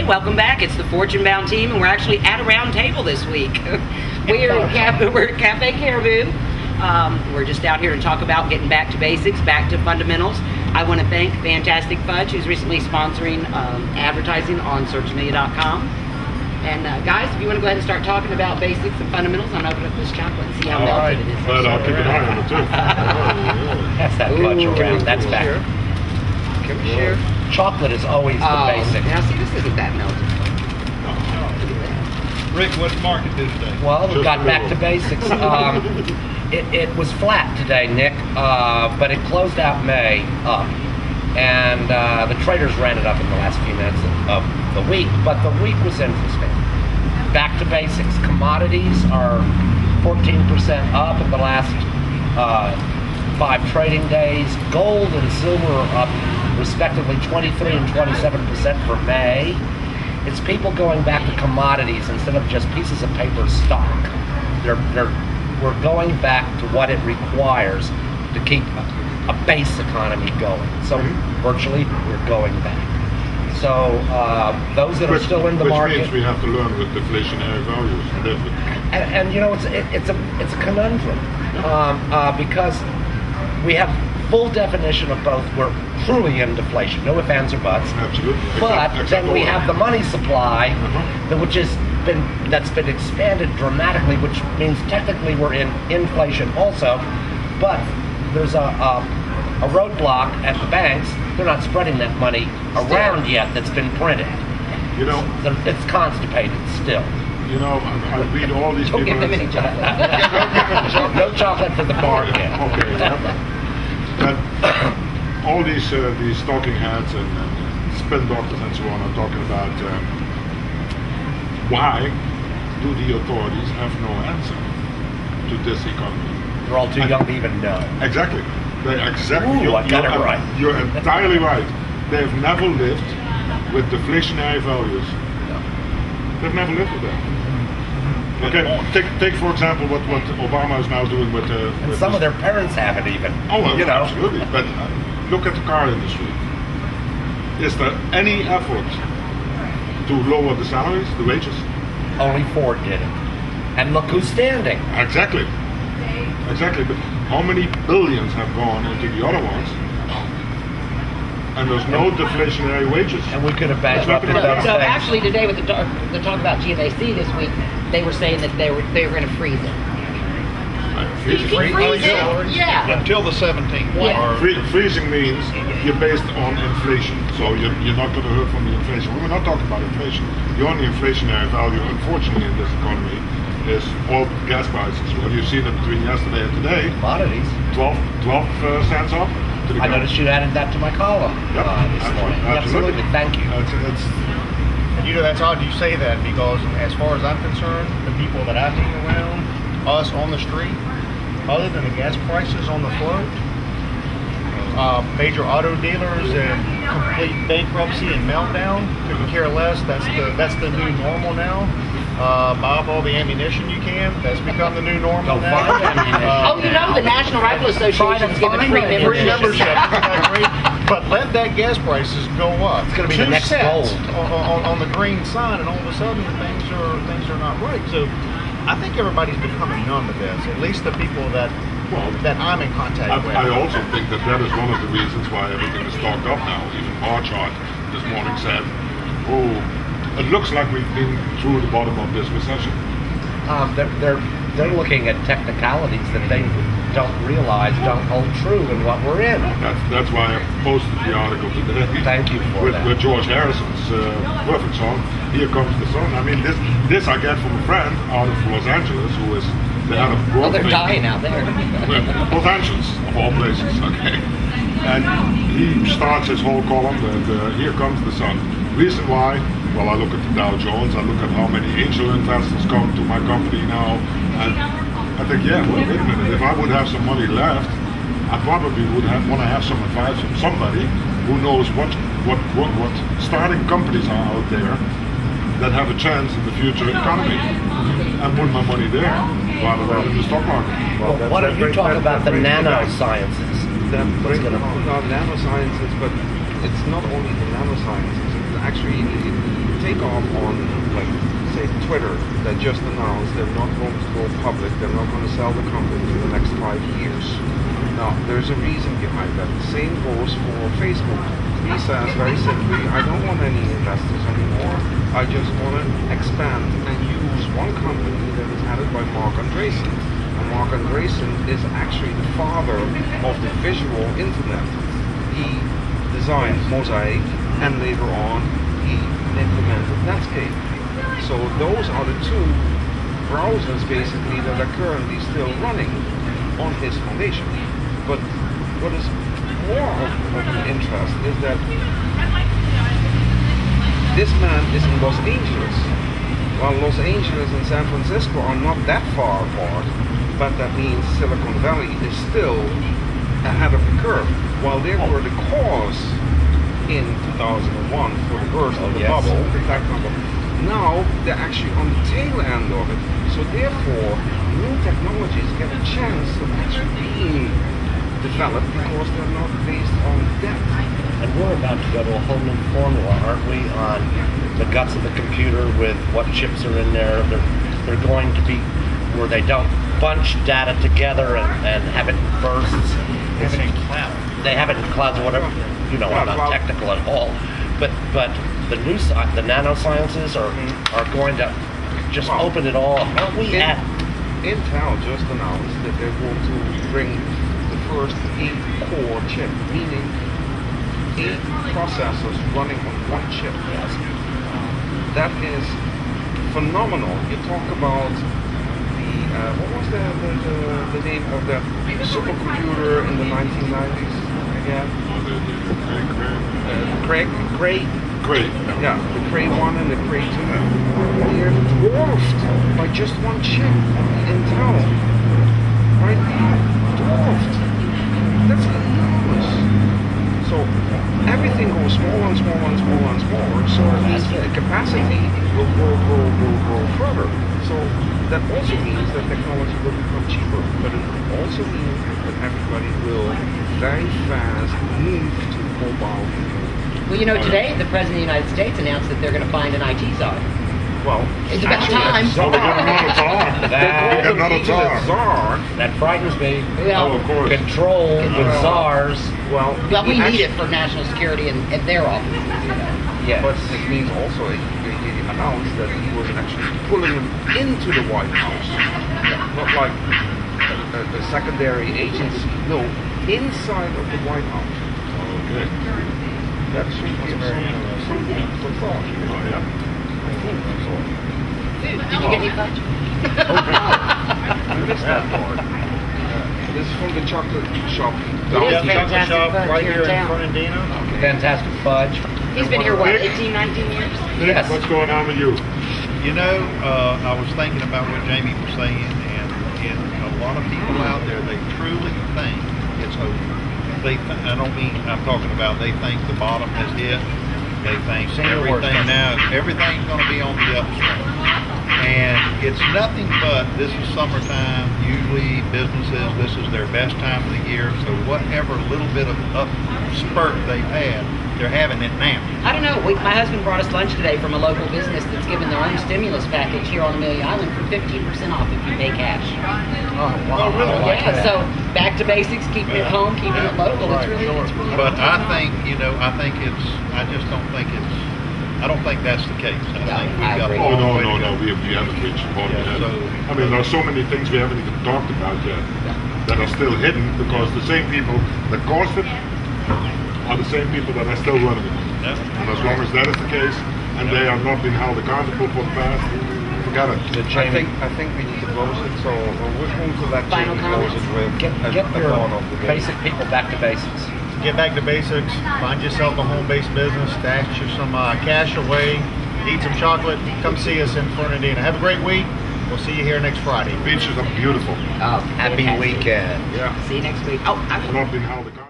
welcome back. It's the FortuneBound team, and we're actually at a round table this week. We're at Cafe Karibo. We're just out here to talk about getting back to basics, back to fundamentals. I want to thank Fantastic Fudge, who's recently sponsoring advertising on searchmedia.com. And guys, if you want to go ahead and start talking about basics and fundamentals, I'm going to open up this chocolate and see how melted it is. But I'll keep an eye on it too. That's that fudge around. That's back. Can we share? Chocolate is always the basic. Now see, this isn't that melted. Rick, what did the market do today? Well, we got back to basics. It was flat today, Nick, but it closed out May up. And the traders ran it up in the last few minutes of the week, but the week was interesting. Back to basics. Commodities are 14% up in the last 5 trading days. Gold and silver are up respectively 23 and 27% for May. It's people going back to commodities instead of just pieces of paper stock. We're going back to what it requires to keep a base economy going. So virtually we're going back. So those that are still in the market, which means we have to learn with deflationary values. And you know, it's a conundrum because we have full definition of both. We're truly in deflation, no ifs, ands, or buts. Absolutely. But then we have the money supply, that's been expanded dramatically, which means technically we're in inflation also. But there's a roadblock at the banks. They're not spreading that money around yet that's been printed. You know, it's constipated still. You know, I read all these Don't people. give them any chocolate. No chocolate for the market. Okay. But all these talking heads and spin doctors and so on are talking about why do the authorities have no answer to this economy? They're all too young to even know. Exactly. Ooh, I got it right. You're entirely right. They've never lived with deflationary values. They've never lived with that. Okay, take for example what Obama is now doing with and some of their parents haven't even. Oh, well, you know. absolutely. But look at the car industry. Is there any effort to lower the salaries, the wages? Only Ford did it. And look who's standing. Exactly. But how many billions have gone into the other ones? And there's no deflationary wages. And we could have bankrupted those So things. actually today with the talk about GMAC this week, they were saying that they were going to freeze it. Freezing. Freeze it? Yeah. Until the 17th. Yeah. Freezing means you're based on inflation, so you're not going to hurt from the inflation. We're not talking about inflation. The only inflationary value, unfortunately, in this economy is all gas prices. What you've seen between yesterday and today, Commodities. 12 cents up. I noticed you added that to my column this morning. Absolutely. Thank you. And you know, that's odd you say that, because as far as I'm concerned, the people that I hang around, us on the street, other than the gas prices on the float, major auto dealers and complete bankruptcy and meltdown, couldn't care less. That's the new normal now. Buy up all the ammunition you can. That's become the new normal now. You know, the National Rifle Association is giving free membership. But let that gas prices go up. It's going to be the next gold on the green sign, and all of a sudden things are not right. So I think everybody's becoming numb to this. At least the people that I'm in contact with. I also think that is one of the reasons why everything is stocked up now. Even our chart this morning said, it looks like we've been through the bottom of this recession. They're looking at technicalities that they don't realize don't hold true in what we're in. That's why I posted the article today. Thank you for that. With George Harrison's perfect song, "Here Comes the Sun." I mean, this I get from a friend out of Los Angeles who is the head of growth. They're dying out there. Los Angeles, of all places, okay. And he starts his whole column that "Here Comes the Sun." Reason why? Well, I look at the Dow Jones, I look at how many angel investors come to my company now, and I think, yeah, well, wait a minute, if I would have some money left, I probably would want to have some advice from somebody who knows what starting companies are out there that have a chance in the future economy, and put my money there rather than in the stock market. Well, why don't you talk about the nanosciences? Nanosciences, but it's not only the nanosciences. actually take off on, like, say, Twitter, that just announced they're not going to go public, they're not going to sell the company for the next 5 years. Now, there's a reason behind that. The same goes for Facebook. He says very simply, I don't want any investors anymore. I just want to expand and use one company that is headed by Mark Andreessen. And Mark Andreessen is actually the father of the visual internet. He designed Mosaic, and later on he implemented Netscape. So those are the two browsers basically that are currently still running on his foundation. But what is more of an interest is that this man is in Los Angeles. While Los Angeles and San Francisco are not that far apart, but that means Silicon Valley is still ahead of the curve. While they were the cause in 2001 for the burst of the bubble, the tech bubble, now they're actually on the tail end of it. So therefore, new technologies get a chance of actually being developed because they're not based on debt. And we're about to go to a whole new formula, aren't we, on the guts of the computer with what chips are in there. They're going to be where they don't bunch data together and have it in bursts. Have it in cloud. They have it in clouds or whatever. You know, I'm not technical at all. But the new the nanosciences are going to just open it all up. Aren't we at Intel just announced that they're going to bring the first 8-core chip, meaning 8 processors running on one chip. Yes. That is phenomenal. You talk about the what was the name of that supercomputer in the 1990s again? Cray. Yeah, the Cray 1 and the Cray 2. They're dwarfed by just one chip. Intel, right? Dwarfed. That's enormous. So everything goes smaller and smaller and smaller and smaller. So that means the capacity will grow further. So that also means that technology will become cheaper, but it also means that everybody will very fast move to mobile computing. Well, you know, today the President of the United States announced that they're going to find an IT czar. Well, It's about time. Oh, we got another czar. We got another czar. That frightens me. Well, of course. Control with czars. Well, we need it for national security and at their offices, you know. Yes. But it means also he announced that he was actually pulling him into the White House. Not like a secondary agency. No, inside of the White House. Okay. That should be some food for thought. Oh, yeah. Did you get any fudge? I missed that part. This is from the chocolate shop. It is Chocolate Fantastic shop Fudge right here here in in town. Fernandina. Fantastic Fudge. He's been here, what, 18, 19 years? Yes. What's going on with you? You know, I was thinking about what Jamie was saying, and a lot of people out there, they truly think it's over. I don't mean, I'm talking about they think the bottom has hit. They think everything's going to be on the upswing. And it's nothing but, this is summertime, usually businesses, this is their best time of the year, so whatever little bit of up spurt they've had, they're having it now. I don't know. My husband brought us lunch today from a local business that's given their own stimulus package here on Amelia Island for 15% off if you pay cash. Oh, wow. Oh, really? Yeah, so back to basics, keeping it home, keeping it local. It's really But I think, I just don't think I don't think that's the case. I think we've got a Oh, long way to no. go. We haven't reached the bottom Yeah, yet. so- I mean, there are so many things we haven't even talked about yet that are still hidden because the same people that caused it are the same people that are still running it. Yeah. And as long as that is the case, and they have not been held accountable for the past, forget it. I think we need to close it. So we're going to let Final Jamie close comments? it with Get a your thought of the day. basic people back to basics. Get back to basics. Find yourself a home-based business. Stash you some cash away. Eat some chocolate. Come see us in Fernandina. Have a great week. We'll see you here next Friday. Beaches are beautiful. Oh, Happy weekend. Yeah. See you next week. Oh, Not been held accountable.